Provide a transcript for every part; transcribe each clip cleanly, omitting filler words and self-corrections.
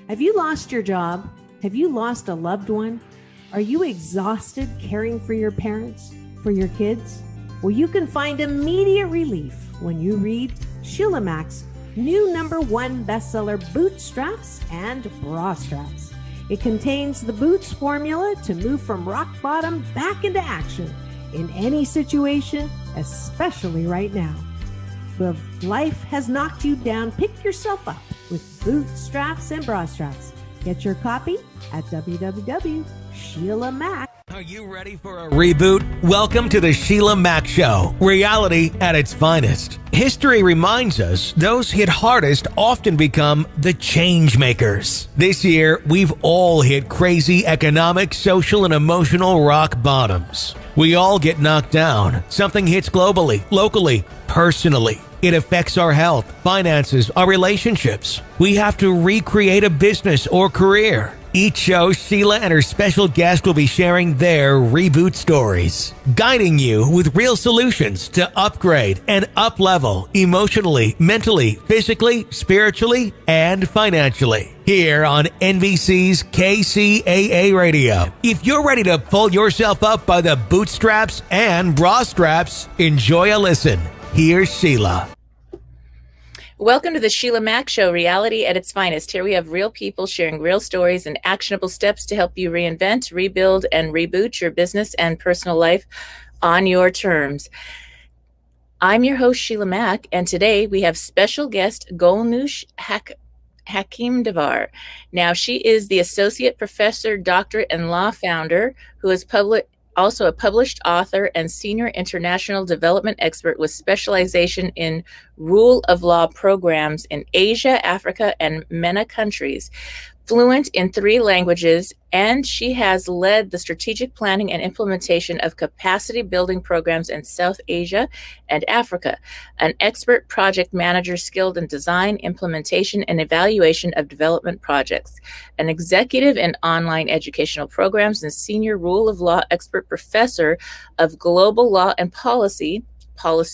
Have you lost your job? Have you lost a loved one? Are you exhausted caring for your parents, for your kids? Well, you can find immediate relief when you read Sheila Mack's new #1 bestseller, Bootstraps and Bra Straps. It contains the Boots formula to move from rock bottom back into action in any situation, especially right now. If life has knocked you down, pick yourself up with Bootstraps and Bra Straps. Get your copy at www.SheilaMack. Are you ready for a reboot? Welcome to the Sheila Mack Show, reality at its finest. History reminds us those hit hardest often become the change makers. This year, we've all hit crazy economic, social, and emotional rock bottoms. We all get knocked down. Something hits globally, locally, personally. It affects our health, finances, our relationships. We have to recreate a business or career. Each show, Sheila and her special guest will be sharing their reboot stories, guiding you with real solutions to upgrade and up-level emotionally, mentally, physically, spiritually, and financially. Here on NBC's KCAA Radio. If you're ready to pull yourself up by the bootstraps and bra straps, enjoy a listen. Here's Sheila. Welcome to the Sheila Mack Show, reality at its finest. Here we have real people sharing real stories and actionable steps to help you reinvent, rebuild, and reboot your business and personal life on your terms. I'm your host, Sheila Mack, and today we have special guest Golnoosh Hakimdavar. Now, she is the Associate Professor, Doctorate, and Law Founder who is also a published author and senior international development expert with specialization in rule of law programs in Asia, Africa, and MENA countries. Fluent in 3 languages, and she has led the strategic planning and implementation of capacity building programs in South Asia and Africa. An expert project manager skilled in design, implementation, and evaluation of development projects. An executive in online educational programs and senior rule of law expert professor of global law and policy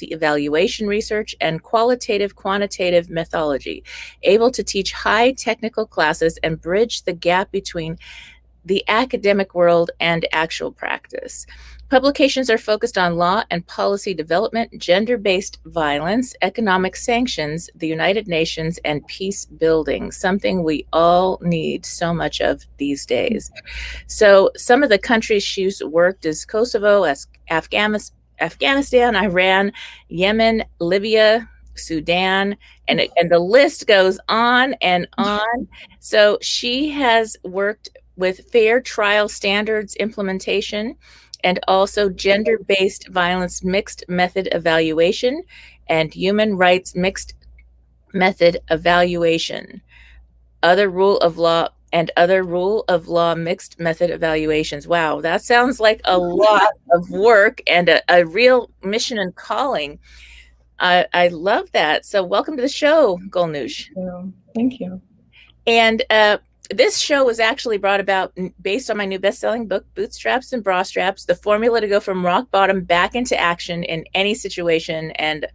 evaluation research, and qualitative quantitative methodology, able to teach high technical classes and bridge the gap between the academic world and actual practice. Publications are focused on law and policy development, gender-based violence, economic sanctions, the United Nations, and peace building, something we all need so much of these days. So some of the countries she's worked is Kosovo, Afghanistan, Iran, Yemen, Libya, Sudan, and the list goes on and on. So she has worked with fair trial standards implementation and also gender-based violence mixed method evaluation and human rights mixed method evaluation. Other rule of law mixed method evaluations. Wow, that sounds like a lot of work and a real mission and calling. I love that. So welcome to the show, Golnoosh. Thank you. And this show was actually brought about based on my new best-selling book, Bootstraps and Bra Straps, the formula to go from rock bottom back into action in any situation. And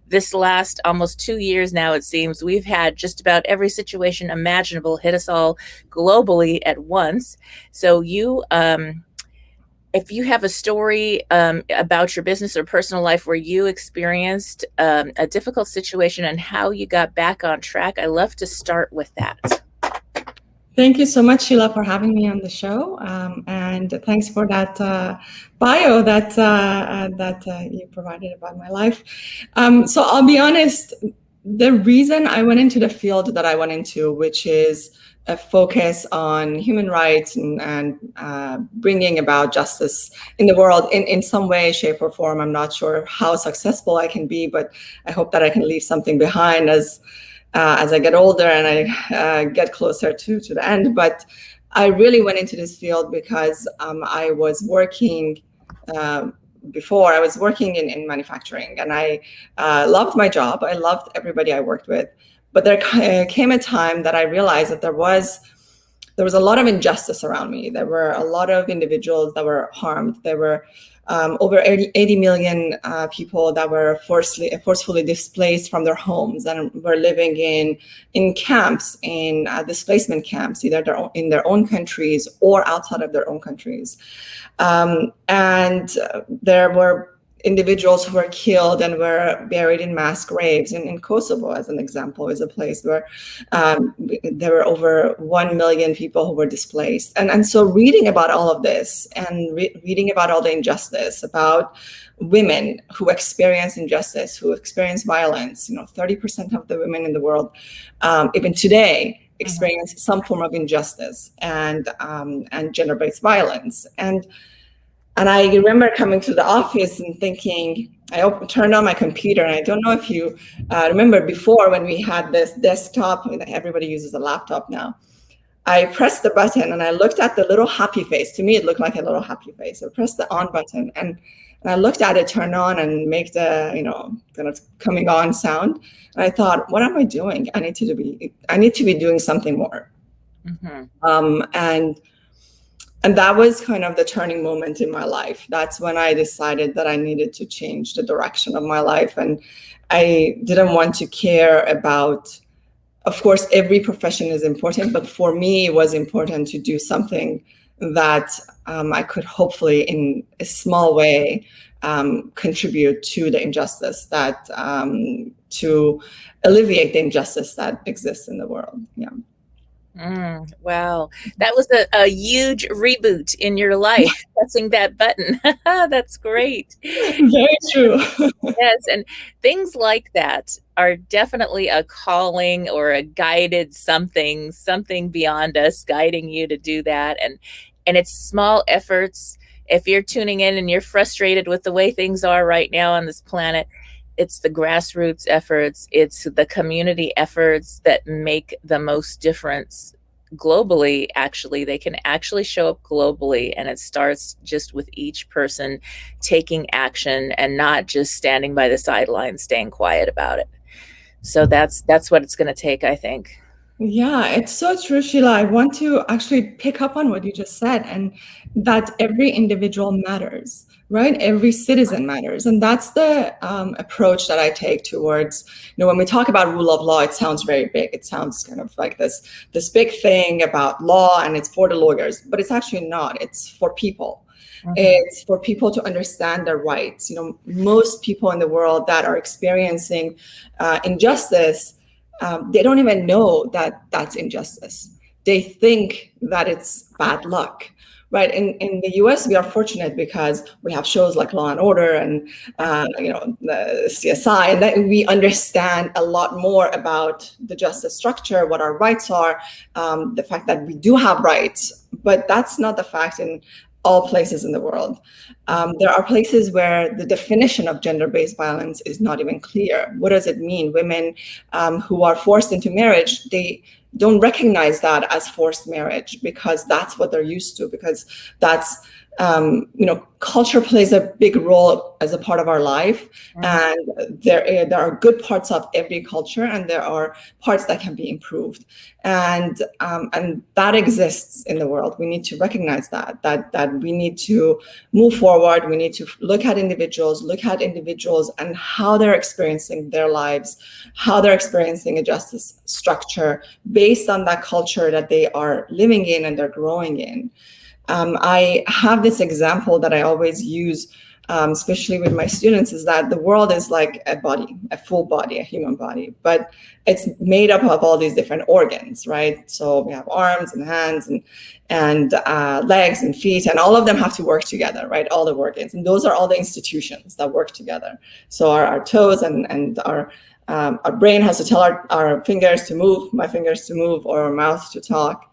this last almost 2 years now, it seems, we've had just about every situation imaginable hit us all globally at once. So you, if you have a story about your business or personal life where you experienced a difficult situation and how you got back on track, I love to start with that. Thank you so much, Sheila, for having me on the show, and thanks for that bio that you provided about my life. So I'll be honest, the reason I went into the field that I went into, which is a focus on human rights and bringing about justice in the world in some way, shape, or form. I'm not sure how successful I can be, but I hope that I can leave something behind as I get older and I get closer to the end. But I really went into this field because I was working before. I was working in manufacturing, and I loved my job. I loved everybody I worked with. But there came a time that I realized that there was a lot of injustice around me. There were a lot of individuals that were harmed. There were over 80 million people that were forcefully displaced from their homes and were living in camps, in displacement camps, either in their own countries or outside of their own countries. And there were individuals who were killed and were buried in mass graves. In Kosovo, as an example, is a place where there were over 1 million people who were displaced. And so reading about all of this and reading about all the injustice, about women who experience injustice, who experience violence, 30% of the women in the world, even today, experience some form of injustice and gender-based violence. And I remember coming to the office and thinking, turned on my computer, and I don't know if you remember before when we had this desktop, everybody uses a laptop now. I pressed the button and I looked at the little happy face. To me, it looked like a little happy face. I pressed the on button and I looked at it turn on and make the, kind of coming on sound. And I thought, what am I doing? I need to be doing something more. And that was kind of the turning moment in my life. That's when I decided that I needed to change the direction of my life. And I didn't want to care about, of course, every profession is important, but for me, it was important to do something that I could hopefully, in a small way, contribute to the injustice to alleviate the injustice that exists in the world. Yeah. Wow. That was a huge reboot in your life, pressing that button. That's great. Very true. Yes. And things like that are definitely a calling or a guided something beyond us guiding you to do that. And it's small efforts. If you're tuning in and you're frustrated with the way things are right now on this planet, it's the grassroots efforts, it's the community efforts that make the most difference globally. Actually, they can actually show up globally, and it starts just with each person taking action and not just standing by the sidelines, staying quiet about it. So that's what it's going to take, I think. Yeah, it's so true, Sheila. I want to actually pick up on what you just said, and that every individual matters, right? Every citizen matters. And that's the approach that I take towards, when we talk about rule of law, it sounds very big. It sounds kind of like this big thing about law, and it's for the lawyers, but it's actually not. It's for people. It's for people to understand their rights. Most people in the world that are experiencing injustice, they don't even know that that's injustice. They think that it's bad luck, right? In the US, we are fortunate because we have shows like Law and Order and the CSI, and that we understand a lot more about the justice structure, what our rights are, the fact that we do have rights. But that's not the fact in all places in the world. There are places where the definition of gender-based violence is not even clear. What does it mean? Women who are forced into marriage, they don't recognize that as forced marriage because that's what they're used to, because that's, culture plays a big role as a part of our life. And there are good parts of every culture, and there are parts that can be improved. And that exists in the world. We need to recognize that we need to move forward. We need to look at individuals and how they're experiencing their lives, how they're experiencing a justice structure based on that culture that they are living in and they're growing in. I have this example that I always use, especially with my students, is that the world is like a body, a full body, a human body, but it's made up of all these different organs, right? So we have arms and hands and legs and feet, and all of them have to work together, right? All the organs, and those are all the institutions that work together. So our toes and our brain has to tell our fingers to move, my fingers to move, or our mouth to talk.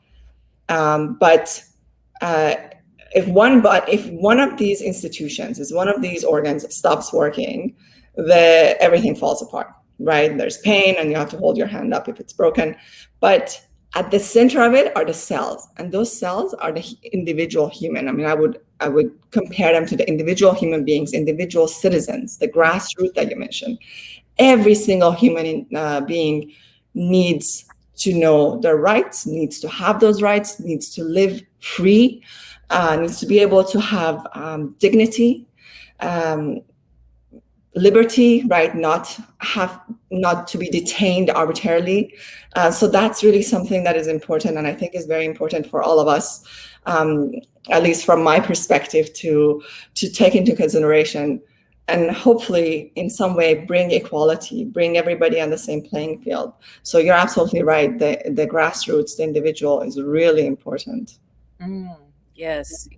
If one of these institutions, is one of these organs stops working, everything falls apart, right? There's pain, and you have to hold your hand up if it's broken. But at the center of it are the cells, and those cells are the individual human. I mean, I would compare them to the individual human beings, individual citizens, the grassroots that you mentioned. Every single human being needs to know their rights, needs to have those rights, needs to live free, needs to be able to have dignity, liberty, right? Not to be detained arbitrarily. So that's really something that is important, and I think is very important for all of us, at least from my perspective, to take into consideration, and hopefully in some way bring equality, bring everybody on the same playing field. So you're absolutely right. The grassroots, the individual, is really important. Yes,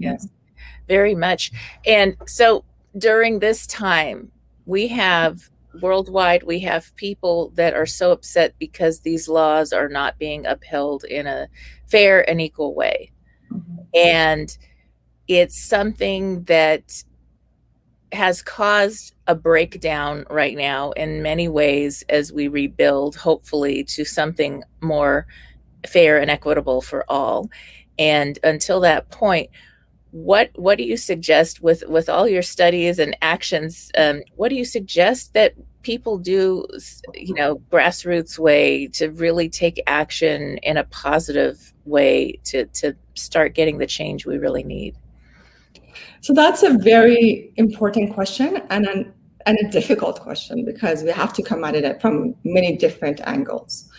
very much. And so during this time, we have worldwide, we have people that are so upset because these laws are not being upheld in a fair and equal way. And it's something that has caused a breakdown right now in many ways as we rebuild, hopefully, to something more fair and equitable for all. And until that point, what do you suggest with all your studies and actions? What do you suggest that people do, grassroots way, to really take action in a positive way to start getting the change we really need? So that's a very important question, and a difficult question, because we have to come at it from many different angles.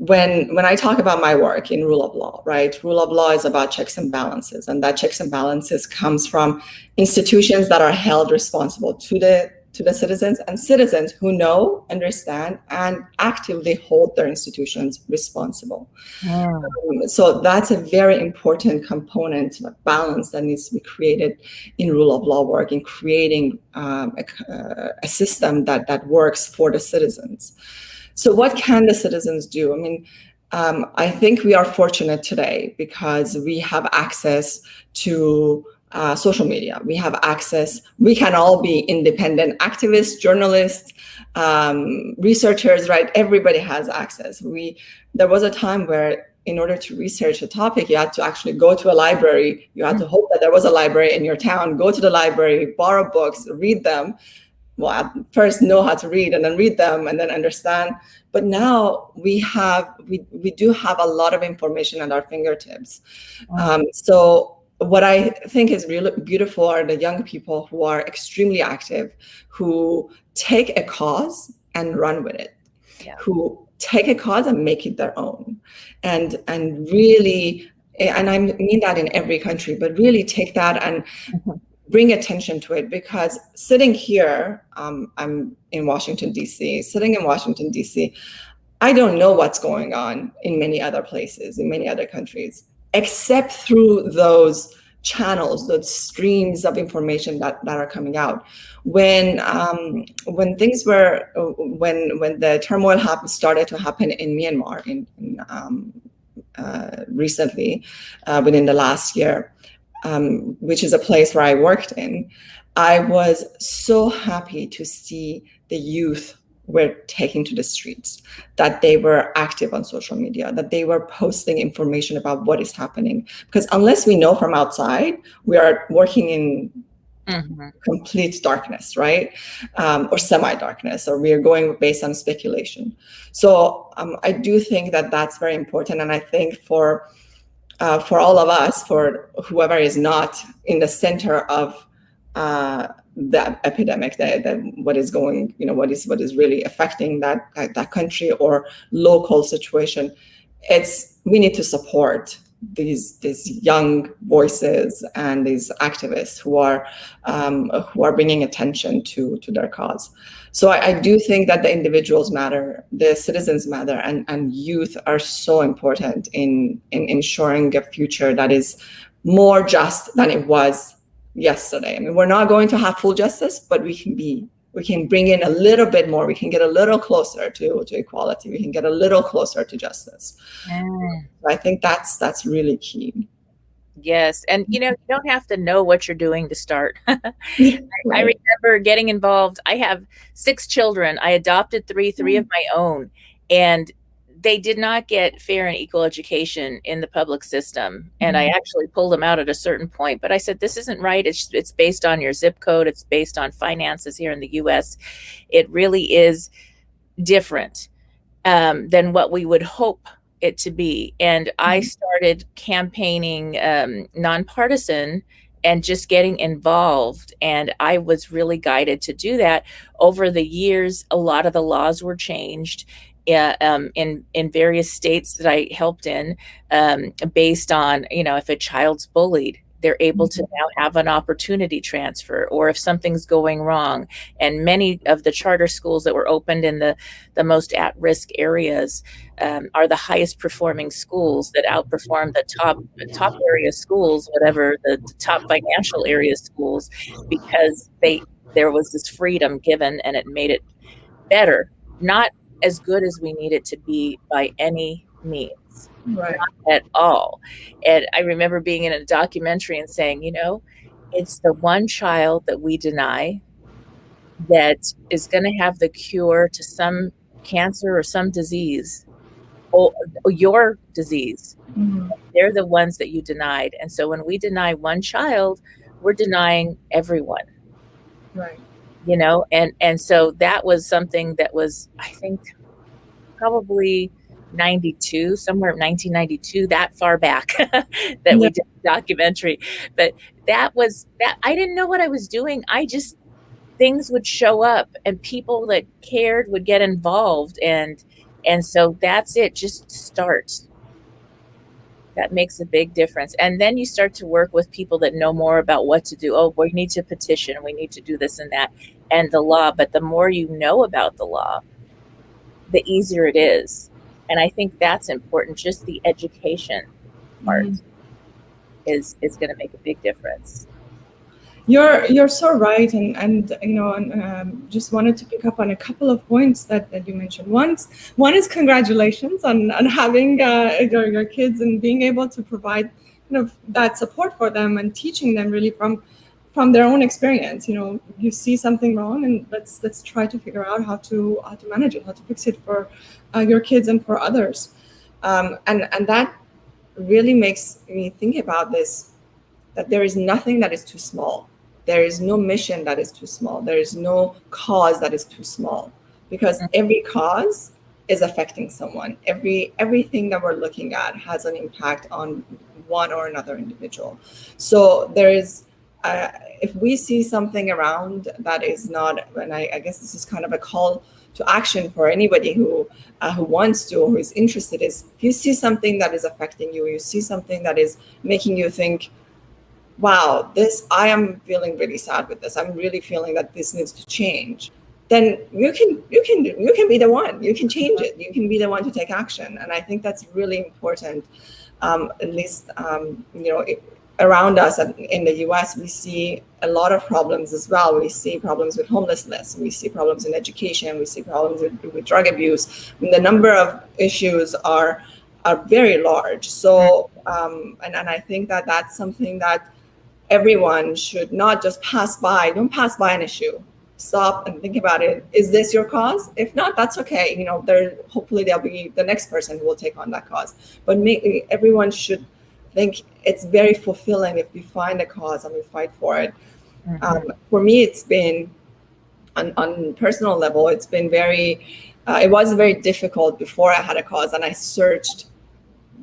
When I talk about my work in rule of law, right? Rule of law is about checks and balances, and that checks and balances comes from institutions that are held responsible to the citizens, and citizens who know, understand, and actively hold their institutions responsible. So that's a very important component, a balance that needs to be created in rule of law work, in creating a system that works for the citizens. So what can the citizens do? I mean, I think we are fortunate today because we have access to social media. We have access. We can all be independent activists, journalists, researchers, right? Everybody has access. There was a time where in order to research a topic, you had to actually go to a library. You had to hope that there was a library in your town, go to the library, borrow books, read them. Well, first know how to read and then read them and then understand. But now we do have a lot of information at our fingertips. So what I think is really beautiful are the young people who are extremely active, who take a cause and run with it, who take a cause and make it their own, and really, and I mean that in every country, but really take that and bring attention to it. Because sitting here, I'm in Washington, D.C., sitting in Washington, D.C., I don't know what's going on in many other places, in many other countries, except through those channels, those streams of information that are coming out. When things were, when the turmoil started to happen in Myanmar recently, within the last year, which is a place where I worked in, I was so happy to see the youth were taking to the streets, that they were active on social media, that they were posting information about what is happening. Because unless we know from outside, we are working in complete darkness, right? Or semi-darkness, or we are going based on speculation. So I do think that that's very important. And I think for all of us, for whoever is not in the center of the epidemic, what is going, what is really affecting that country or local situation, we need to support these young voices and these activists who are bringing attention to their cause. So I do think that the individuals matter, the citizens matter, and youth are so important in ensuring a future that is more just than it was yesterday. I mean, we're not going to have full justice, but we can bring in a little bit more. We can get a little closer to equality. We can get a little closer to justice. I think that's really key. Yes. And, you don't have to know what you're doing to start. I remember getting involved. I have 6 children. I adopted 3 of my own, and they did not get fair and equal education in the public system. And I actually pulled them out at a certain point. But I said, this isn't right. It's based on your zip code. It's based on finances here in the U.S. It really is different than what we would hope it to be. And I started campaigning nonpartisan just getting involved. And I was really guided to do that. Over the years, a lot of the laws were changed in various states that I helped in, based on, if a child's bullied, they're able to now have an opportunity transfer, or if something's going wrong. And many of the charter schools that were opened in the most at-risk areas are the highest performing schools that outperform the top area schools, whatever the top financial area schools, because there was this freedom given, and it made it better. Not as good as we need it to be by any means. Right. Not at all. And I remember being in a documentary and saying, it's the one child that we deny that is going to have the cure to some cancer or some disease, or your disease. Mhm. They're the ones that you denied. And so when we deny one child, we're denying everyone. Right. And so that was something that was, I think, probably 92, somewhere 1992, that far back, that we did the documentary. But that I didn't know what I was doing. Things would show up, and people that cared would get involved. And so that's it. Just start. That makes a big difference. And then you start to work with people that know more about what to do. Oh, we need to petition. We need to do this and that, and the law. But the more you know about the law, the easier it is. And I think that's important. Just the education part is going to make a big difference. You're so right, and just wanted to pick up on a couple of points that you mentioned. One is congratulations on having your kids and being able to provide that support for them and teaching them really from their own experience. You see something wrong, and let's try to figure out how to manage it, how to fix it for your kids and for others, and that really makes me think about this, that there is nothing that is too small. There is no mission that is too small. There is no cause that is too small, because every cause is affecting someone. Everything that we're looking at has an impact on one or another individual. So there is, if we see something around that is not, and I guess this is kind of a call to action for anybody who wants to, or who is interested, is if you see something that is affecting you, you see something that is making you think, wow, I am feeling really sad with this. I'm really feeling that this needs to change. Then you can be the one. You can change it. You can be the one to take action. And I think that's really important. At least around us in the U.S., we see a lot of problems as well. We see problems with homelessness. We see problems in education. We see problems with drug abuse. I mean, the number of issues are very large. So and I think that that's something that everyone should not just pass by. Don't pass by an issue. Stop and think about it. Is this your cause? If not, that's okay. Hopefully there'll be the next person who will take on that cause. But everyone should think it's very fulfilling if we find a cause and we fight for it. For me, it's been on personal level. It's been it was very difficult before I had a cause, and I searched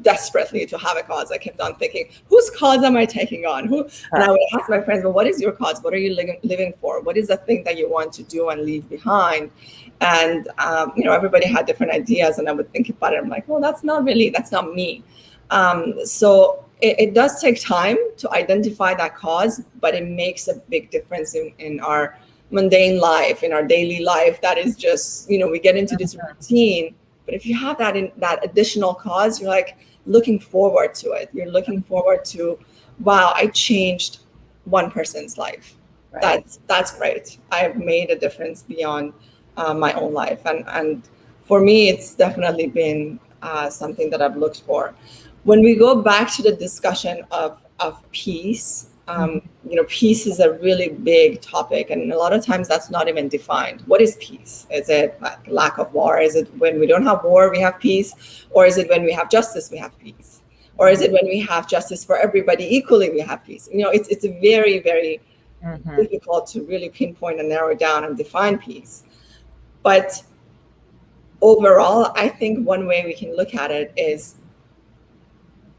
desperately to have a cause. I kept on thinking, whose cause am I taking on? And I would ask my friends, well, what is your cause? What are you living for? What is the thing that you want to do and leave behind? And everybody had different ideas, and I would think about it. I'm like, well, that's not me. So it does take time to identify that cause, but it makes a big difference in our mundane life, in our daily life. That is just, we get into this routine. But if you have that additional cause, you're like looking forward to it. You're looking forward to, wow, I changed one person's life. Right. That's great. I've made a difference beyond my own life. And for me, it's definitely been something that I've looked for. When we go back to the discussion of peace, peace is a really big topic, and a lot of times that's not even defined. What is peace? Is it lack of war? Is it when we don't have war, we have peace? Or is it when we have justice, we have peace? Or is it when we have justice for everybody equally, we have peace? It's a very, very difficult to really pinpoint and narrow down and define peace. But overall, I think one way we can look at it is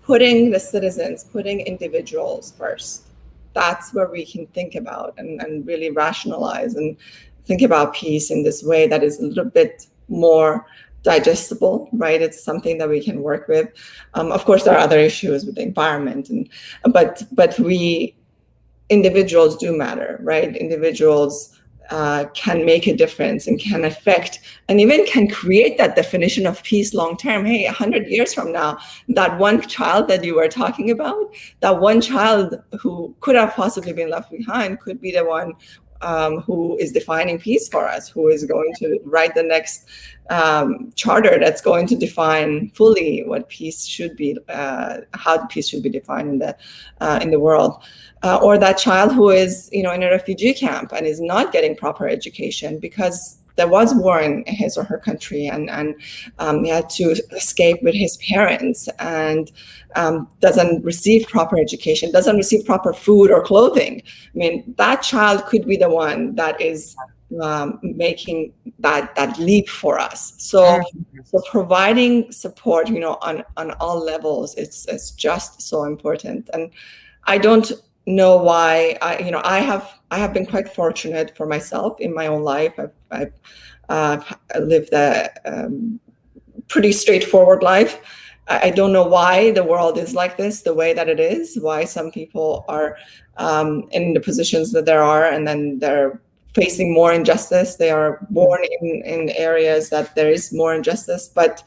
putting the citizens, putting individuals first. that's where we can think about and really rationalize and think about peace in this way that is a little bit more digestible, right? It's something that we can work with. Of course, there are other issues with the environment, but individuals do matter, right? Individuals can make a difference and can affect and even can create that definition of peace long term. Hey, 100 years from now, that one child that you were talking about, that one child who could have possibly been left behind could be the one who is defining peace for us, who is going to write the next charter that's going to define fully what peace should be, how peace should be defined in the world. Or that child who is, in a refugee camp and is not getting proper education because there was war in his or her country, and he had to escape with his parents, and doesn't receive proper education, doesn't receive proper food or clothing. I mean, that child could be the one that is making that leap for us. So providing support, on all levels, it's just so important. And I don't know why I have been quite fortunate for myself in my own life. I've lived a pretty straightforward life. I don't know why the world is like this, the way that it is, why some people are in the positions that there are, and then they're facing more injustice. They are born in areas that there is more injustice, but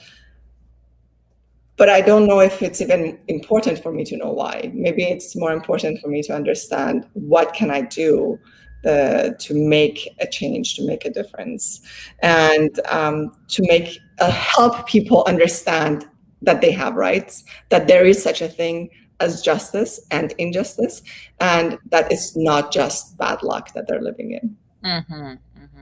I don't know if it's even important for me to know why. Maybe it's more important for me to understand what can I do to make a change, to make a difference, and to help people understand that they have rights, that there is such a thing as justice and injustice, and that it's not just bad luck that they're living in.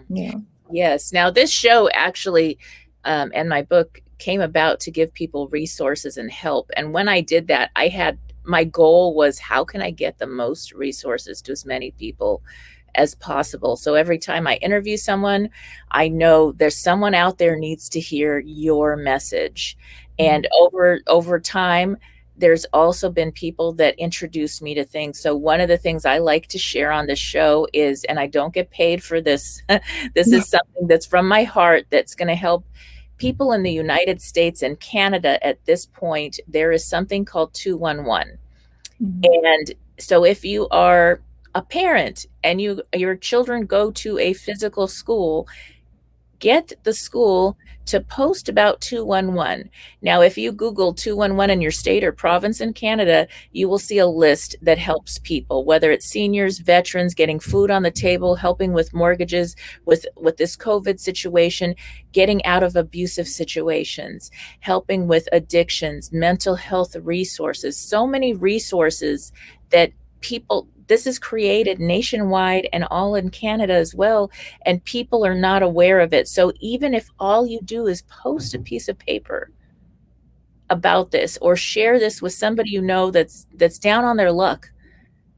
Yeah. Yes. Now, this show actually, and my book came about to give people resources and help. And when I did that, my goal was, how can I get the most resources to as many people as possible? So every time I interview someone, I know there's someone out there needs to hear your message. And over time, there's also been people that introduce me to things. So one of the things I like to share on the show is, and I don't get paid for this, this is something that's from my heart that's going to help people in the United States and Canada. At this point, there is something called 211. And so if you are a parent and your children go to a physical school, get the school to post about 211. Now, if you Google 211 in your state or province in Canada, you will see a list that helps people, whether it's seniors, veterans, getting food on the table, helping with mortgages, with this COVID situation, getting out of abusive situations, helping with addictions, mental health resources, so many resources that this is created nationwide and all in Canada as well, and people are not aware of it. So even if all you do is post a piece of paper about this, or share this with somebody that's down on their luck.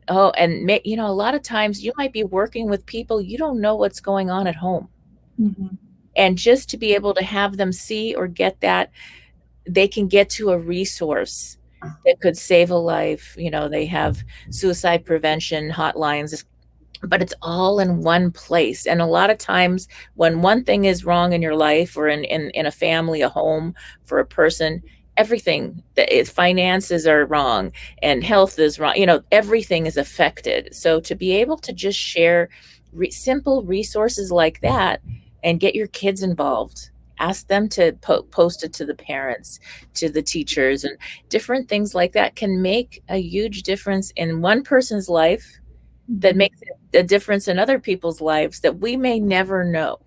And a lot of times you might be working with people, you don't know what's going on at home. And just to be able to have them see or get that, they can get to a resource that could save a life. They have suicide prevention hotlines, but it's all in one place. And a lot of times when one thing is wrong in your life, or in a family, a home, for a person, everything, finances are wrong and health is wrong, everything is affected. So to be able to just share simple resources like that and get your kids involved, ask them to post it to the parents, to the teachers, and different things like that can make a huge difference in one person's life that makes a difference in other people's lives that we may never know.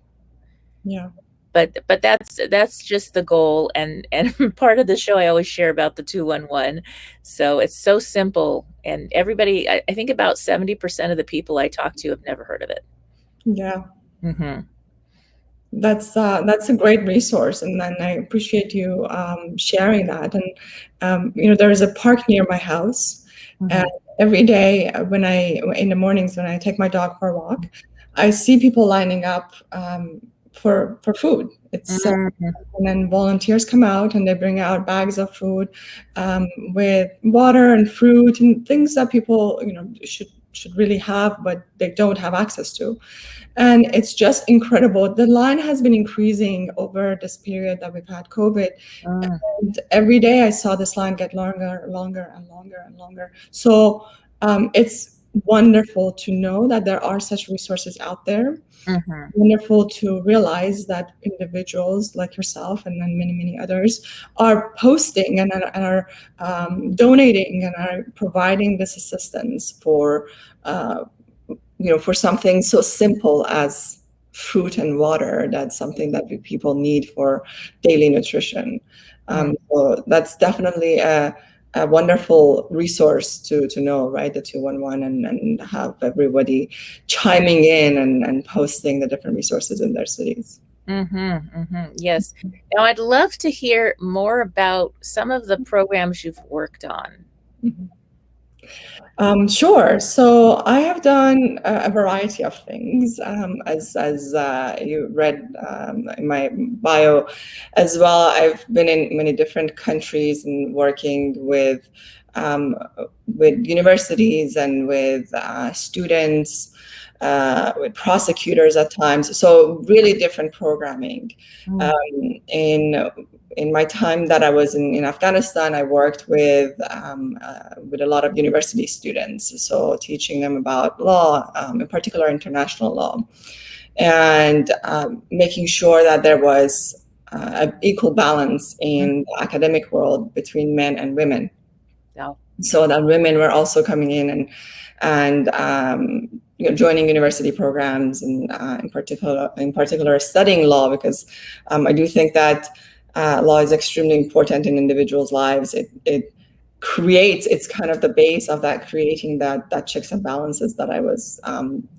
Yeah. But that's just the goal. And part of the show, I always share about the 211. So it's so simple. And everybody, I think about 70% of the people I talk to have never heard of it. Yeah. That's a great resource, and then I appreciate you sharing that. And there is a park near my house, and every day in the mornings when I take my dog for a walk, I see people lining up for food. And then volunteers come out and they bring out bags of food with water and fruit and things that people should should really have, but they don't have access to. And it's just incredible. The line has been increasing over this period that we've had COVID. And every day I saw this line get longer, and longer. So it's wonderful to know that there are such resources out there. Wonderful to realize that individuals like yourself and then many others are posting and are donating and are providing this assistance for for something so simple as fruit and water. That's something that people need for daily nutrition. So that's definitely a wonderful resource to know, right? The 211 and have everybody chiming in and posting the different resources in their cities. Yes. Now I'd love to hear more about some of the programs you've worked on. Sure. So I have done a variety of things, as you read in my bio as well. I've been in many different countries and working with universities and with students, with prosecutors at times. So really different programming. In my time that I was in Afghanistan, I worked with a lot of university students, so teaching them about law, in particular international law, and making sure that there was an equal balance in the academic world between men and women. So that women were also coming in and joining university programs, and in particular studying law, because I do think that law is extremely important in individuals' lives. It creates, it's kind of the base of that, creating that checks and balances that I was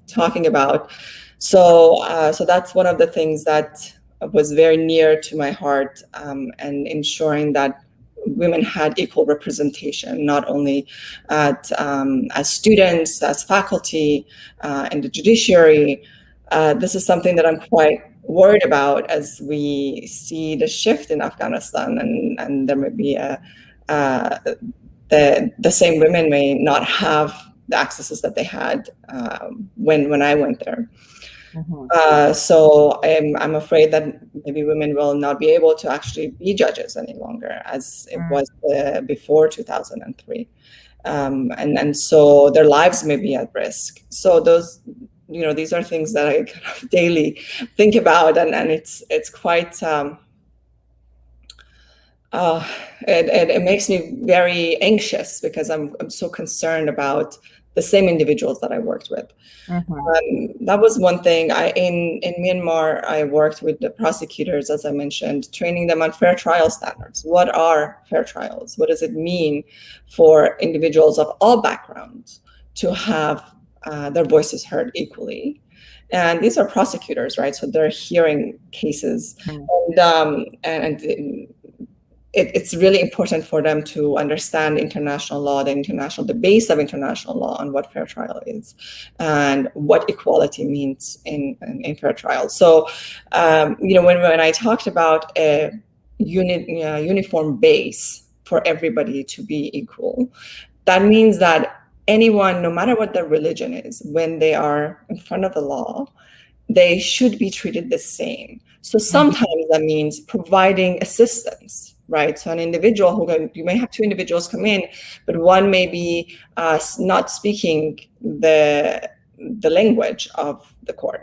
talking about. So that's one of the things that was very near to my heart, and ensuring that women had equal representation, not only as students, as faculty, in the judiciary. This is something that I'm quite worried about as we see the shift in Afghanistan, and there may be the same women may not have the accesses that they had when I went there. So I'm afraid that maybe women will not be able to actually be judges any longer, as it was before 2003. And so their lives may be at risk. So those, these are things that I kind of daily think about, and it's quite, it makes me very anxious, because I'm so concerned about the same individuals that I worked with. That was one thing. In Myanmar, I worked with the prosecutors, as I mentioned, training them on fair trial standards. What are fair trials? What does it mean for individuals of all backgrounds to have their voices heard equally? And these are prosecutors, right? So they're hearing cases, and it's really important for them to understand international law, the base of international law on what fair trial is and what equality means in fair trial. So, when I talked about a uniform base for everybody to be equal, that means that anyone, no matter what their religion is, when they are in front of the law, they should be treated the same. So sometimes that means providing assistance, right? So an individual you may have two individuals come in, but one may be not speaking the language of the court.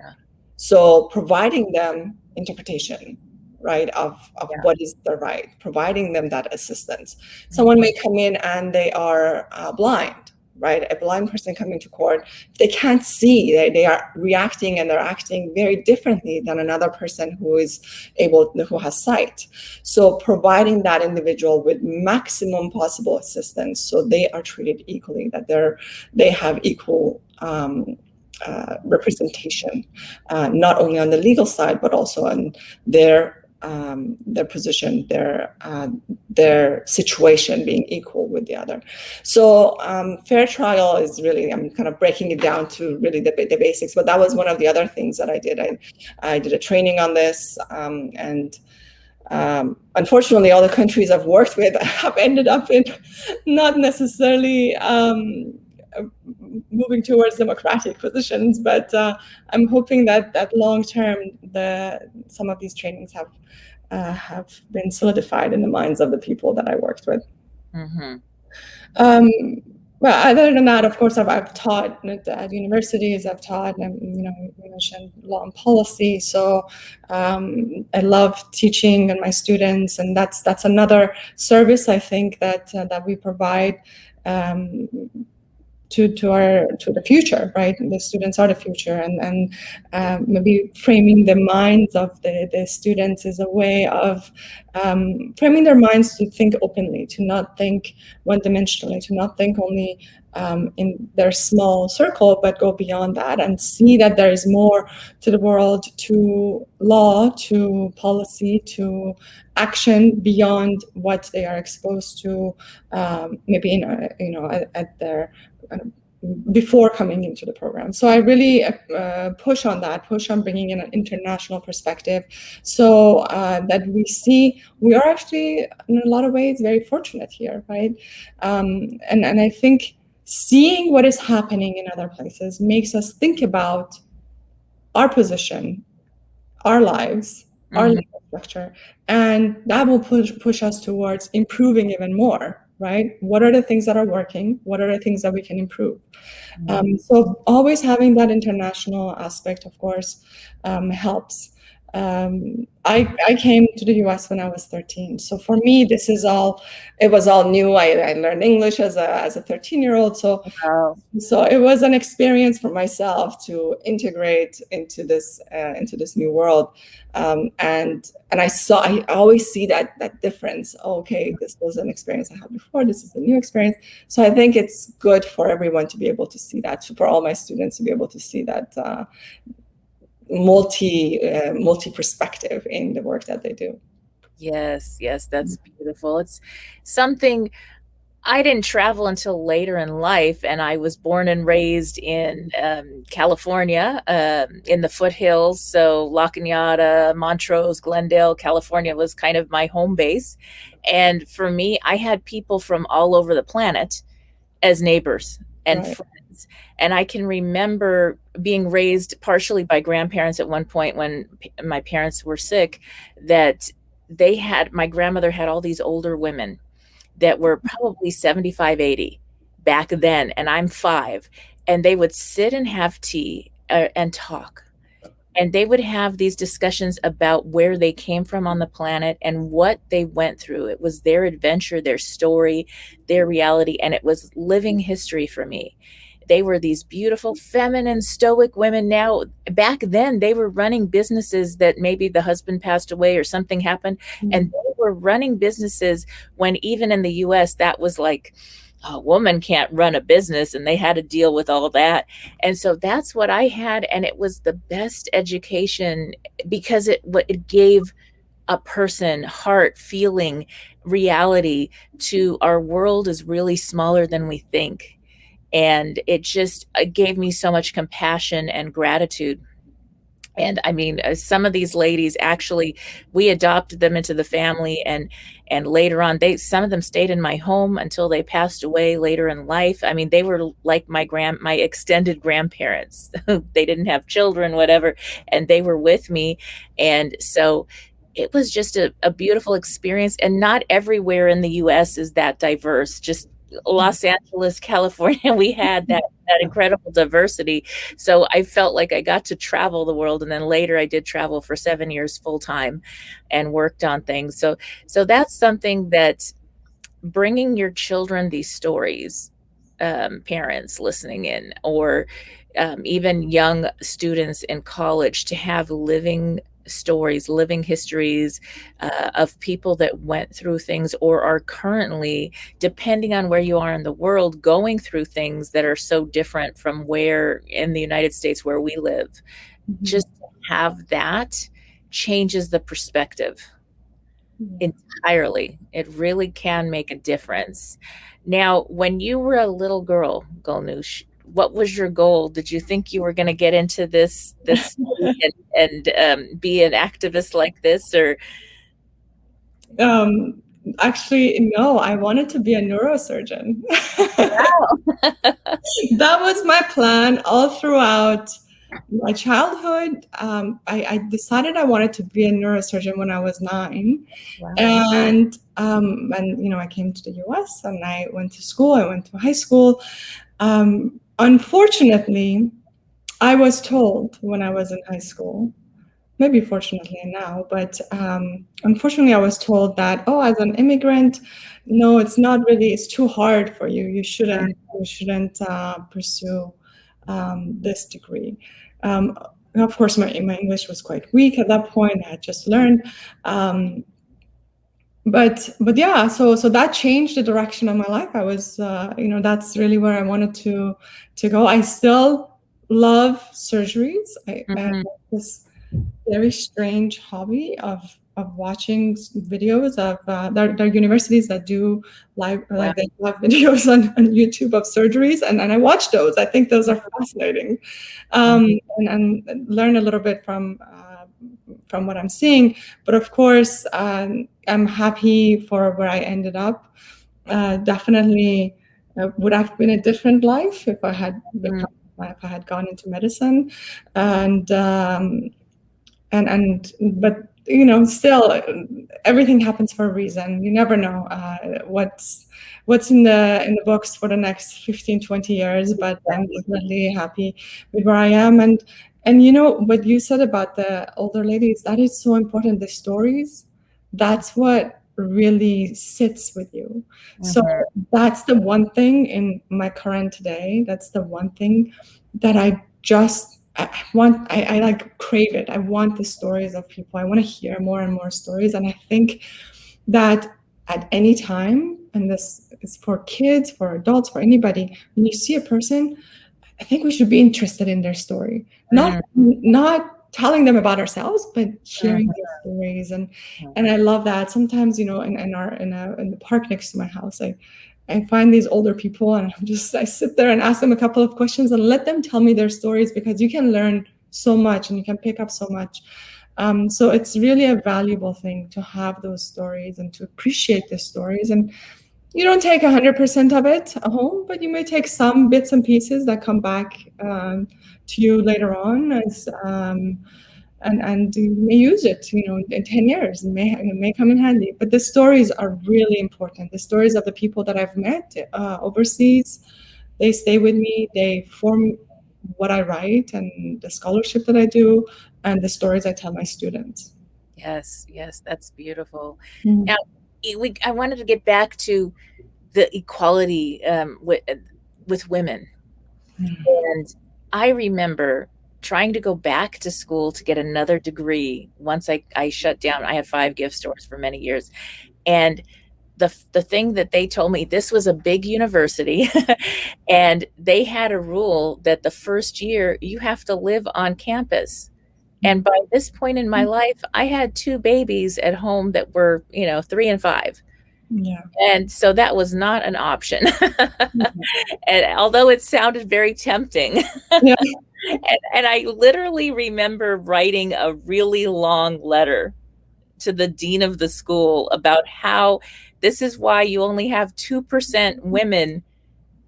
So providing them interpretation, right, of what is the right, providing them that assistance. Someone may come in and they are blind, right? A blind person coming to court, they can't see, they are reacting and they're acting very differently than another person who has sight. So providing that individual with maximum possible assistance, so they are treated equally, that they have equal representation, not only on the legal side, but also on their position, their situation being equal with the other. So fair trial is really, I'm kind of breaking it down to really the basics, but that was one of the other things that I did. I did a training on this, and unfortunately, all the countries I've worked with have ended up in not necessarily moving towards democratic positions. But I'm hoping that long term, some of these trainings have been solidified in the minds of the people that I worked with. Mm-hmm. Well, other than that, of course, I've taught at universities. I've taught, you mentioned law and policy. So I love teaching and my students, and that's another service I think that we provide to the future, right? The students are the future, and maybe framing the minds of the students is a way of framing their minds to think openly, to not think one-dimensionally, to not think only in their small circle, but go beyond that and see that there is more to the world, to law, to policy, to action beyond what they are exposed to, maybe at their before coming into the program. So I really push on bringing in an international perspective, so that we see we are actually in a lot of ways very fortunate here, right? And I think seeing what is happening in other places makes us think about our position, our lives, our legal structure, and that will push us towards improving even more, right? What are the things that are working? What are the things that we can improve? So always having that international aspect, of course, helps. I came to the US when I was 13. So for me, it was all new. I learned English as a 13-year-old. So it was an experience for myself to integrate into this new world. And I always see that difference. Okay, this was an experience I had before. This is a new experience. So I think it's good for everyone to be able to see that, for all my students to be able to see that multi perspective in the work that they do. Yes, that's beautiful. It's something I didn't travel until later in life, and I was born and raised in California, in the foothills. So La Cañada, Montrose, Glendale, California was kind of my home base. And for me, I had people from all over the planet as neighbors and friends. And I can remember being raised partially by grandparents at one point when my parents were sick, that my grandmother had all these older women that were probably 75, 80 back then, and I'm 5, and they would sit and have tea and talk. And they would have these discussions about where they came from on the planet and what they went through. It was their adventure, their story, their reality, and it was living history for me. They were these beautiful, feminine, stoic women. Now, back then, they were running businesses that maybe the husband passed away or something happened, and they were running businesses when even in the US, that was like, a woman can't run a business, and they had to deal with all that. And so that's what I had, and it was the best education because it gave a person heart, feeling, reality to our world is really smaller than we think. And it gave me so much compassion and gratitude. And I mean, some of these ladies, actually, we adopted them into the family, and later on, some of them stayed in my home until they passed away later in life. I mean, they were like my extended grandparents. They didn't have children, whatever, and they were with me. And so it was just a beautiful experience. And not everywhere in the US is that diverse. Just Los Angeles, California, we had that incredible diversity. So I felt like I got to travel the world. And then later I did travel for 7 years full time and worked on things. So that's something that bringing your children these stories, parents listening in, or even young students in college, to have living stories, living histories of people that went through things or are currently, depending on where you are in the world, going through things that are so different from where in the United States where we live. Just to have that changes the perspective entirely. It really can make a difference. Now, when you were a little girl, Golnoosh, what was your goal? Did you think you were going to get into this and be an activist like this, or? Actually, no, I wanted to be a neurosurgeon. That was my plan all throughout my childhood. I decided I wanted to be a neurosurgeon when I was 9. Wow. And I came to the US and I went to school. I went to high school. Unfortunately, I was told when I was in high school, maybe fortunately now, but unfortunately I was told that, as an immigrant, no, it's not really, it's too hard for you. You shouldn't pursue this degree. Of course, my English was quite weak at that point. I had just learned. But yeah, so that changed the direction of my life. I was, that's really where I wanted to go. I still love surgeries. I have this very strange hobby of watching videos of there are universities that do live, like they have videos on YouTube of surgeries, and I watch those. I think those are fascinating, and learn a little bit from what I'm seeing. But of course, I'm happy for where I ended up. Definitely would have been a different life if I had if I had gone into medicine, but still everything happens for a reason. You never know what's in the books for the next 15-20 years, but I'm definitely happy with where I am. And what you said about the older ladies, that is so important. The stories, that's what really sits with you. So that's the one thing in my current day, that's the one thing that I like crave it. I want the stories of people. I want to hear more and more stories. And I think that at any time, and this is for kids, for adults, for anybody, when you see a person, I think we should be interested in their story. Not telling them about ourselves, but hearing their stories. And I love that. Sometimes, in the park next to my house, I find these older people and I sit there and ask them a couple of questions and let them tell me their stories, because you can learn so much and you can pick up so much. So it's really a valuable thing to have those stories and to appreciate the stories. And you don't take 100% of it home, but you may take some bits and pieces that come back to you later on as and you may use it, in 10 years. It may come in handy. But the stories are really important. The stories of the people that I've met overseas, they stay with me. They form what I write and the scholarship that I do and the stories I tell my students. Yes, that's beautiful. Now, I wanted to get back to the equality with women. And I remember trying to go back to school to get another degree once I shut down. I had 5 gift stores for many years. And the thing that they told me, this was a big university, and they had a rule that the first year you have to live on campus. And by this point in my life, I had 2 babies at home that were, 3 and 5. Yeah. And so that was not an option. And although it sounded very tempting, Yeah. and I literally remember writing a really long letter to the dean of the school about how this is why you only have 2% women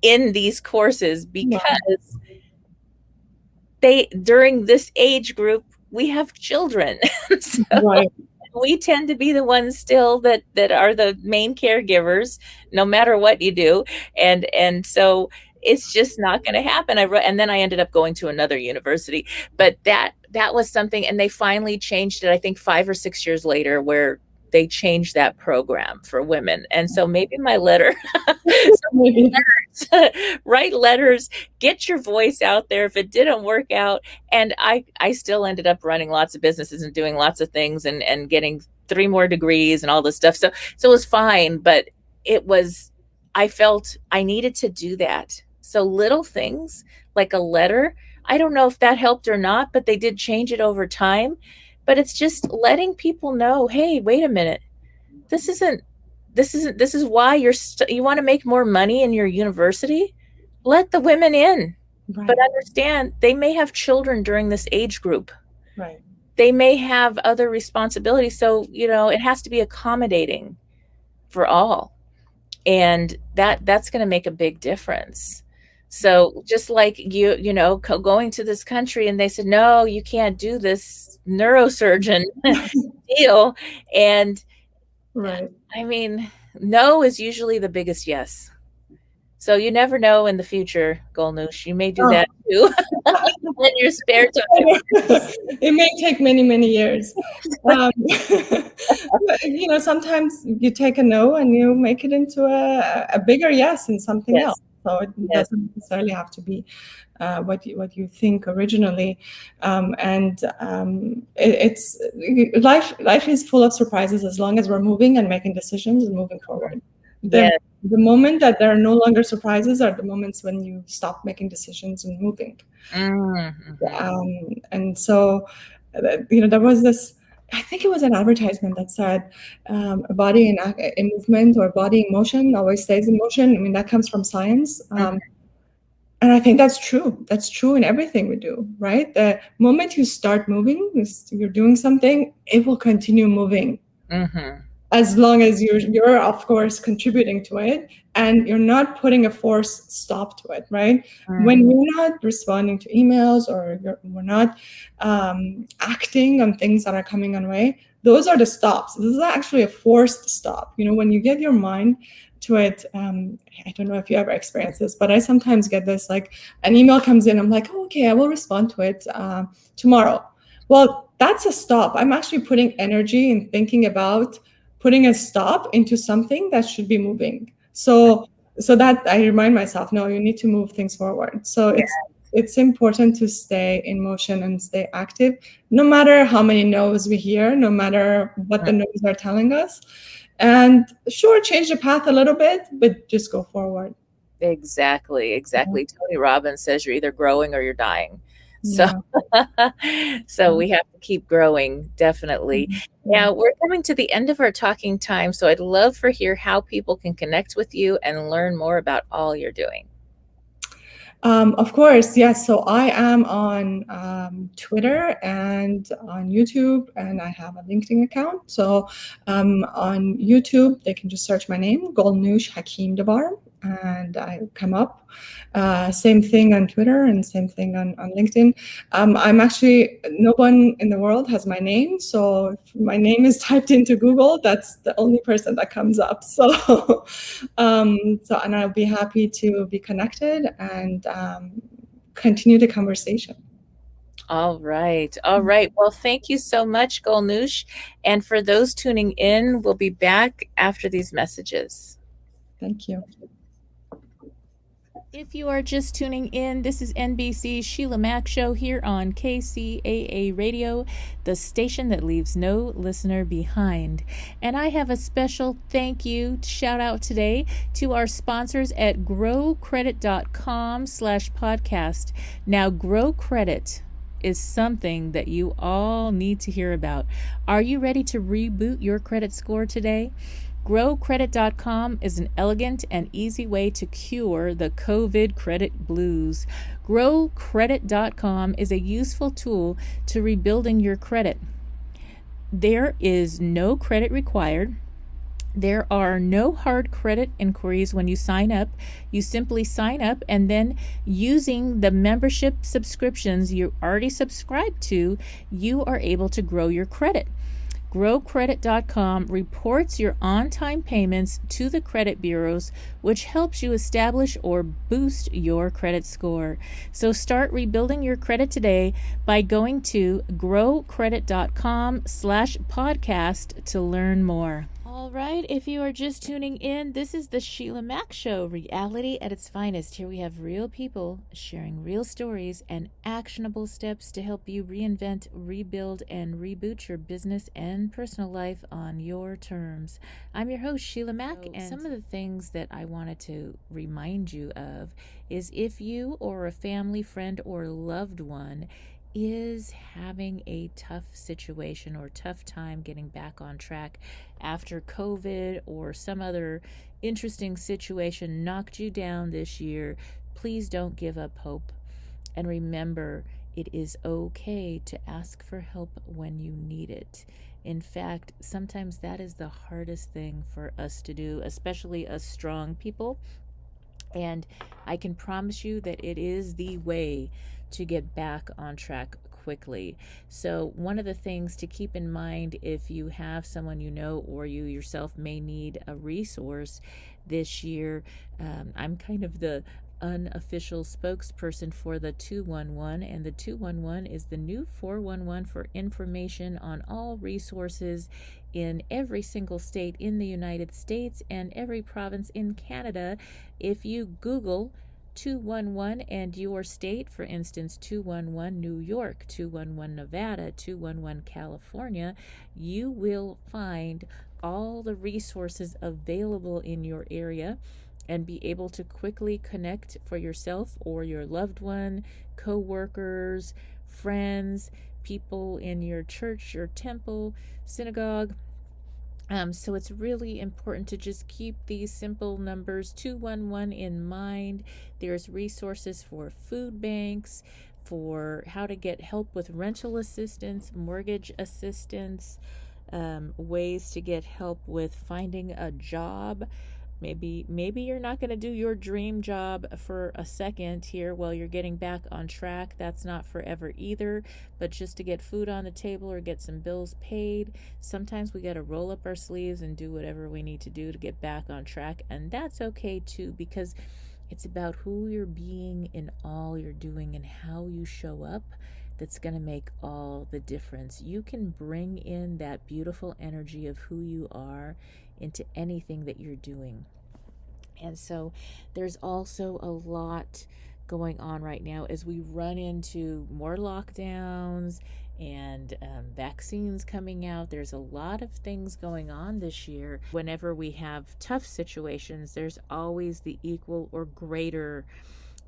in these courses, because during this age group, we have children. So Right. we tend to be the ones still that are the main caregivers, no matter what you do. And so it's just not going to happen. And then I ended up going to another university, but that was something, and they finally changed it, I think 5 or 6 years later, where they changed that program for women. And so maybe my letter, write letters, get your voice out there. If it didn't work out, and I still ended up running lots of businesses and doing lots of things and getting 3 more degrees and all this stuff. So it was fine, but I felt I needed to do that. So little things like a letter, I don't know if that helped or not, but they did change it over time. But it's just letting people know, hey, wait a minute. This is why you want to make more money in your university. Let the women in, Right. but understand they may have children during this age group. Right. They may have other responsibilities. So, it has to be accommodating for all. And that's going to make a big difference. So just like going to this country and they said, no, you can't do this neurosurgeon deal. And Right. I mean, no is usually the biggest yes. So you never know in the future, Golnoosh. You may do that too in your spare time. It may take many, many years. Sometimes you take a no and you make it into a bigger yes in something else. So it doesn't necessarily have to be what you think originally. It's life is full of surprises as long as we're moving and making decisions and moving forward. The moment that there are no longer surprises are the moments when you stop making decisions and moving. And so, there was this, I think it was an advertisement that said a body in movement or body in motion always stays in motion. I mean, that comes from science. And I think that's true. That's true in everything we do, right? The moment you start moving, you're doing something, it will continue moving. As long as you're of course contributing to it and you're not putting a forced stop to it, right? When you're not responding to emails or we're not acting on things that are coming our way, those are the stops. This is actually a forced stop. When you get your mind to it, I don't know if you ever experienced this, but I sometimes get this, like an email comes in, I'm like, oh, okay, I will respond to it tomorrow. Well, that's a stop. I'm actually putting energy and thinking about putting a stop into something that should be moving. So that I remind myself, no, you need to move things forward. So it's important to stay in motion and stay active, no matter how many no's we hear, no matter what the no's are telling us. And sure, change the path a little bit, but just go forward. Exactly. Tony Robbins says you're either growing or you're dying. So, so we have to keep growing, definitely. Now, we're coming to the end of our talking time, so I'd love to hear how people can connect with you and learn more about all you're doing. Of course, yes. So I am on Twitter and on YouTube, and I have a LinkedIn account. So on YouTube, they can just search my name, Golnoosh Hakimdavar, and I come up. Same thing on Twitter and same thing on LinkedIn. I'm actually, no one in the world has my name. So if my name is typed into Google, that's the only person that comes up. So, and I'll be happy to be connected and continue the conversation. All right. Well, thank you so much, Golnoosh. And for those tuning in, we'll be back after these messages. Thank you. If you are just tuning in, this is NBC's Sheila Mack Show here on KCAA Radio, the station that leaves no listener behind. And I have a special thank you shout out today to our sponsors at growcredit.com/podcast. Now, Grow Credit is something that you all need to hear about. Are you ready to reboot your credit score today? GrowCredit.com is an elegant and easy way to cure the COVID credit blues. GrowCredit.com is a useful tool to rebuilding your credit. There is no credit required. There are no hard credit inquiries when you sign up. You simply sign up, and then using the membership subscriptions you already subscribed to, you are able to grow your credit. GrowCredit.com reports your on-time payments to the credit bureaus, which helps you establish or boost your credit score. So start rebuilding your credit today by going to growcredit.com/podcast to learn more. All right, if you are just tuning in, this is the Sheila Mack Show, reality at its finest. Here we have real people sharing real stories and actionable steps to help you reinvent, rebuild, and reboot your business and personal life on your terms. I'm your host, Sheila Mack, and some of the things that I wanted to remind you of is if you or a family, friend, or loved one is having a tough situation or tough time getting back on track after COVID or some other interesting situation knocked you down this year, please don't give up hope. And remember, it is okay to ask for help when you need it. In fact, sometimes that is the hardest thing for us to do, especially us strong people. And I can promise you that it is the way to get back on track quickly. So one of the things to keep in mind if you have someone you know or you yourself may need a resource this year, I'm kind of the unofficial spokesperson for the 211, and the 211 is the new 411 for information on all resources in every single state in the United States and every province in Canada. If you Google 211 and your state, for instance, 211 New York, 211 Nevada, 211 California, you will find all the resources available in your area and be able to quickly connect for yourself or your loved one, co-workers, friends, people in your church, your temple, synagogue. So it's really important to just keep these simple numbers 211 in mind. There's resources for food banks, for how to get help with rental assistance, mortgage assistance, ways to get help with finding a job. Maybe you're not going to do your dream job for a second here while you're getting back on track. That's not forever either, but just to get food on the table or get some bills paid, sometimes we got to roll up our sleeves and do whatever we need to do to get back on track. And that's okay too, because it's about who you're being in all you're doing and how you show up that's going to make all the difference. You can bring in that beautiful energy of who you are into anything that you're doing. And so there's also a lot going on right now as we run into more lockdowns and vaccines coming out. There's a lot of things going on this year. Whenever we have tough situations, there's always the equal or greater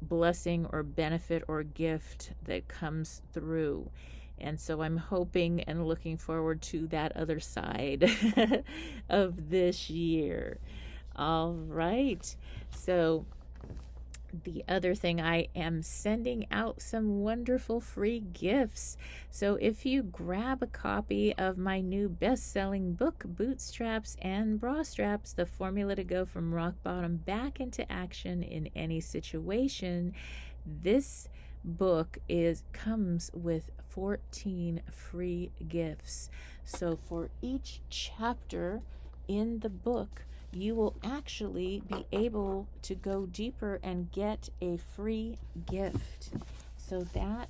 blessing or benefit or gift that comes through. And so I'm hoping and looking forward to that other side of this year. All right. So the other thing, I am sending out some wonderful free gifts. So if you grab a copy of my new best-selling book, Bootstraps and Bra Straps, the formula to go from rock bottom back into action in any situation, this book comes with 14 free gifts. So for each chapter in the book, you will actually be able to go deeper and get a free gift. So that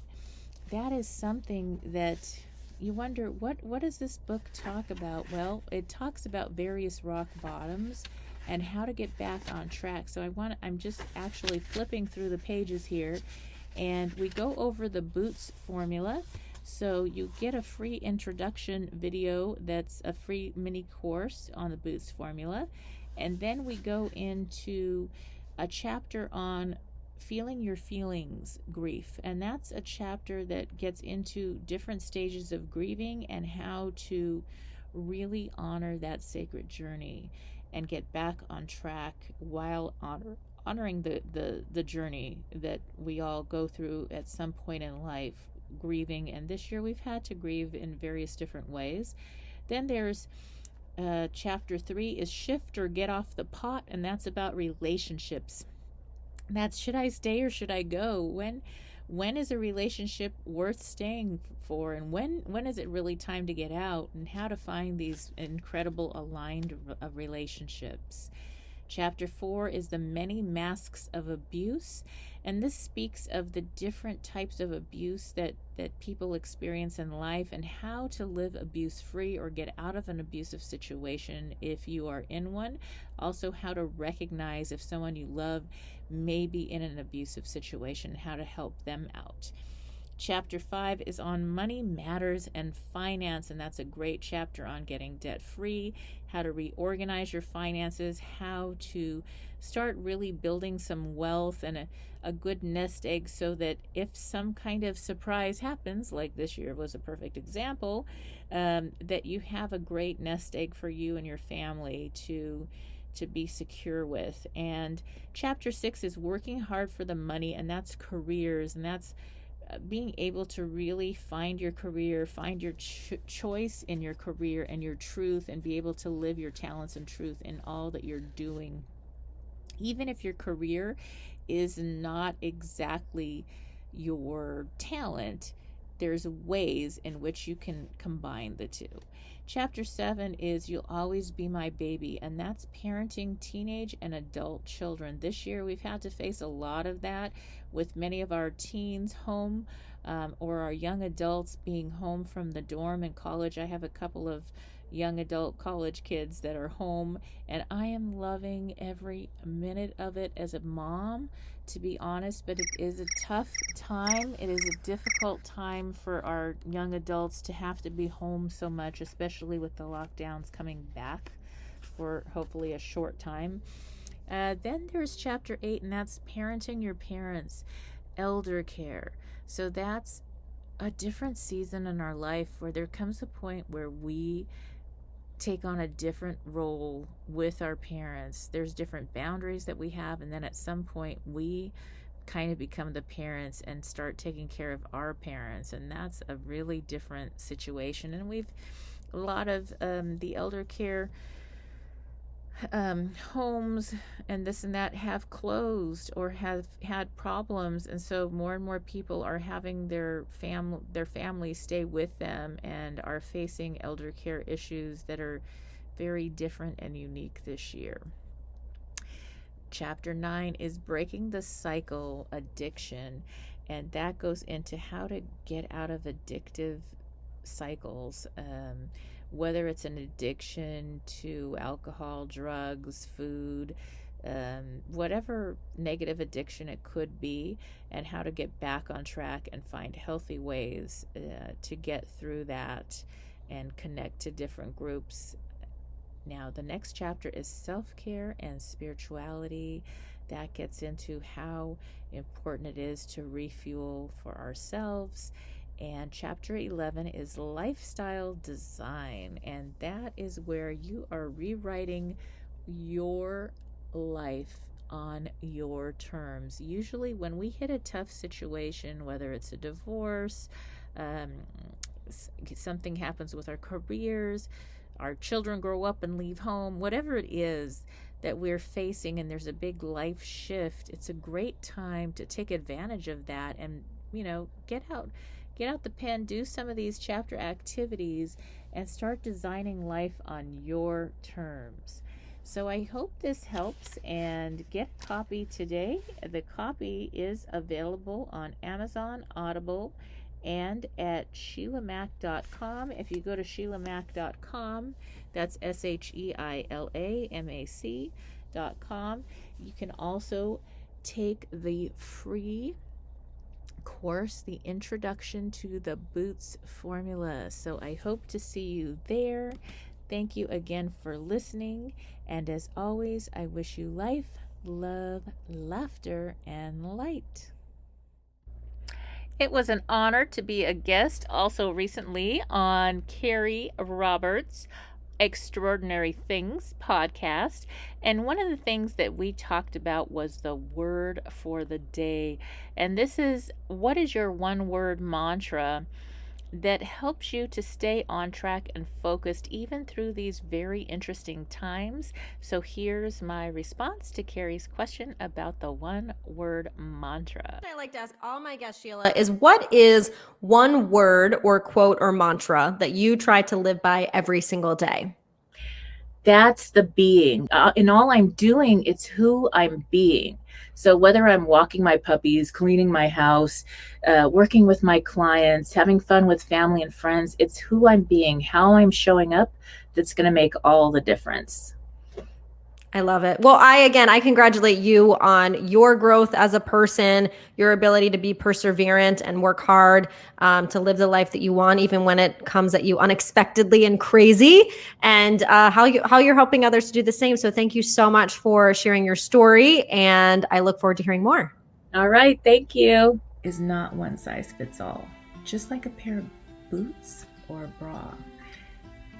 is something that you wonder, what does this book talk about? Well, it talks about various rock bottoms and how to get back on track. So I'm just actually flipping through the pages here, and we go over the Boots formula. So you get a free introduction video that's a free mini course on the Boots formula. And then we go into a chapter on feeling your feelings, grief. And that's a chapter that gets into different stages of grieving and how to really honor that sacred journey and get back on track while honoring the journey that we all go through at some point in life, grieving. And this year we've had to grieve in various different ways. Then there's chapter 3 is shift or get off the pot, and that's about relationships. That's, should I stay or should I go? When is a relationship worth staying for, and when is it really time to get out, and how to find these incredible aligned relationships. Chapter 4 is the many masks of abuse, and this speaks of the different types of abuse that people experience in life and how to live abuse free or get out of an abusive situation if you are in one. Also, how to recognize if someone you love may be in an abusive situation, how to help them out. Chapter 5 is on money matters and finance, and that's a great chapter on getting debt free, how to reorganize your finances, how to start really building some wealth and a good nest egg so that if some kind of surprise happens, like this year was a perfect example, that you have a great nest egg for you and your family to be secure with. And chapter 6 is working hard for the money, and that's careers, and that's being able to really find your career, find your choice in your career and your truth, and be able to live your talents and truth in all that you're doing. Even if your career is not exactly your talent, there's ways in which you can combine the two. Chapter 7 is You'll Always Be My Baby, and that's parenting teenage and adult children. This year we've had to face a lot of that, with many of our teens home, or our young adults being home from the dorm in college. I have a couple of young adult college kids that are home, and I am loving every minute of it as a mom, to be honest, but it is a tough time. It is a difficult time for our young adults to have to be home so much, especially with the lockdowns coming back for hopefully a short time. Then there's chapter 8, and that's parenting your parents, elder care. So that's a different season in our life where there comes a point where we take on a different role with our parents. There's different boundaries that we have, and then at some point we kind of become the parents and start taking care of our parents, and that's a really different situation. And we've a lot of the elder care homes and this and that have closed or have had problems, and so more and more people are having their families stay with them and are facing elder care issues that are very different and unique this year. Chapter 9 is Breaking the Cycle, Addiction, and that goes into how to get out of addictive cycles, whether it's an addiction to alcohol, drugs, food, whatever negative addiction it could be, and how to get back on track and find healthy ways to get through that and connect to different groups. Now, the next chapter is self-care and spirituality. That gets into how important it is to refuel for ourselves. And chapter 11 is lifestyle design, and that is where you are rewriting your life on your terms. Usually when we hit a tough situation, whether it's a divorce, something happens with our careers, our children grow up and leave home, whatever it is that we're facing, and there's a big life shift, it's a great time to take advantage of that and, get out the pen, do some of these chapter activities, and start designing life on your terms. So I hope this helps, and get a copy today. The copy is available on Amazon, Audible, and at SheilaMac.com. If you go to SheilaMac.com, that's SheilaMac.com, you can also take the free course, the Introduction to the Boots Formula. So I hope to see you there. Thank you again for listening, and as always, I wish you life, love, laughter, and light. It was an honor to be a guest also recently on Carrie Roberts' Extraordinary Things podcast, and one of the things that we talked about was the word for the day. And this is, what is your one word mantra that helps you to stay on track and focused even through these very interesting times? So here's my response to Carrie's question about the one word mantra. I like to ask all my guests, Sheila, is what is one word or quote or mantra that you try to live by every single day? That's the being. In all I'm doing, it's who I'm being. So whether I'm walking my puppies, cleaning my house, working with my clients, having fun with family and friends, it's who I'm being, how I'm showing up, that's going to make all the difference. I love it. Well, I congratulate you on your growth as a person, your ability to be perseverant and work hard to live the life that you want, even when it comes at you unexpectedly and crazy, and how you're helping others to do the same. So thank you so much for sharing your story, and I look forward to hearing more. All right. Thank you. Is not one size fits all, just like a pair of boots or a bra.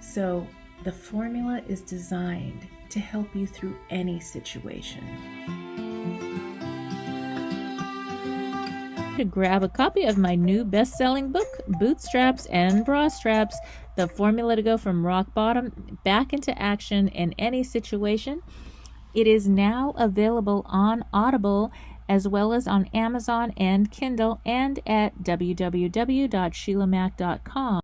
So the formula is designed to help you through any situation. to grab a copy of my new best-selling book, Bootstraps and Bra Straps, the formula to go from rock bottom back into action in any situation. It is now available on Audible as well as on Amazon and Kindle and at www.sheilamac.com.